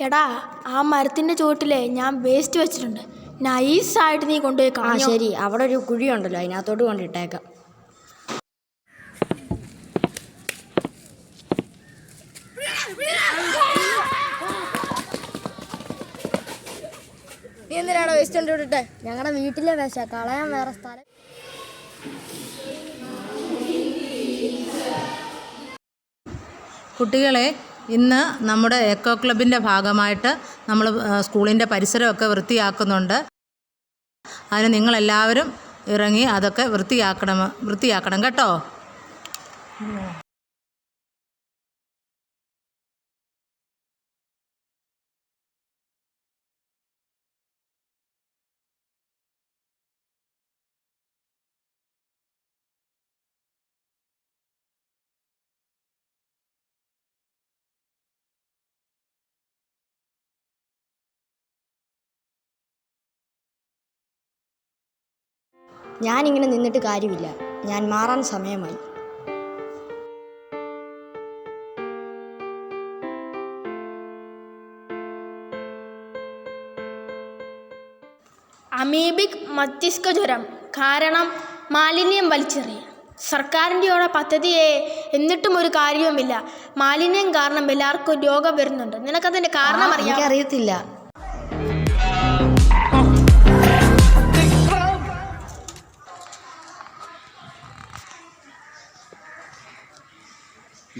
എടാ, ആ മരത്തിൻ്റെ ചുവട്ടിലെ ഞാൻ വേസ്റ്റ് വെച്ചിട്ടുണ്ട്. നൈസായിട്ട് നീ കൊണ്ടുപോയി കാണാം. ശരി, അവിടെ ഒരു കുഴിയുണ്ടല്ലോ, അതിനകത്തോട്ട് കൊണ്ടിട്ടേക്കാം. നീ എന്തിനാണോ വേസ്റ്റ് കൊണ്ടിട്ടെ? ഞങ്ങളുടെ വീട്ടിലെ വേസ്റ്റ് കളയാൻ വേറെ സ്ഥലം. കുട്ടികളെ, ഇന്ന് നമ്മുടെ എക്കോ ക്ലബിൻ്റെ ഭാഗമായിട്ട് നമ്മൾ സ്കൂളിൻ്റെ പരിസരമൊക്കെ വൃത്തിയാക്കുന്നുണ്ട്. അതിന് നിങ്ങളെല്ലാവരും ഇറങ്ങി അതൊക്കെ വൃത്തിയാക്കണം കേട്ടോ. ഞാനിങ്ങനെ നിന്നിട്ട് കാര്യമില്ല, ഞാൻ മാറാൻ സമയമായി. അമീബിക് മസ്തിഷ്ക ജ്വരം കാരണം മാലിന്യം വലിച്ചെറിയുക. സർക്കാരിൻ്റെ ഓരോ പദ്ധതിയെ എന്നിട്ടും ഒരു കാര്യവുമില്ല. മാലിന്യം കാരണം എല്ലാവർക്കും രോഗം വരുന്നുണ്ട്. നിനക്കതിൻ്റെ കാരണം അറിയാം? അറിയത്തില്ല.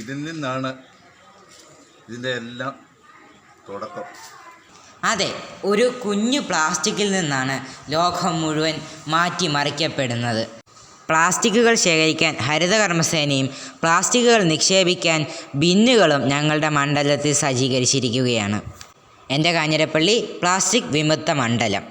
ഇതിൽ നിന്നാണ് ഇതിൻ്റെ എല്ലാം തുടക്കം. അതെ, ഒരു കുഞ്ഞു പ്ലാസ്റ്റിക്കിൽ നിന്നാണ് ലോകം മുഴുവൻ മാറ്റിമറിക്കപ്പെടുന്നത്. പ്ലാസ്റ്റിക്കുകൾ ശേഖരിക്കാൻ ഹരിതകർമ്മസേനയും പ്ലാസ്റ്റിക്കുകൾ നിക്ഷേപിക്കാൻ ബിന്നുകളും ഞങ്ങളുടെ മണ്ഡലത്തിൽ സജ്ജീകരിച്ചിരിക്കുകയാണ്. എൻ്റെ കാഞ്ഞിരപ്പള്ളി പ്ലാസ്റ്റിക് വിമുക്ത മണ്ഡലം.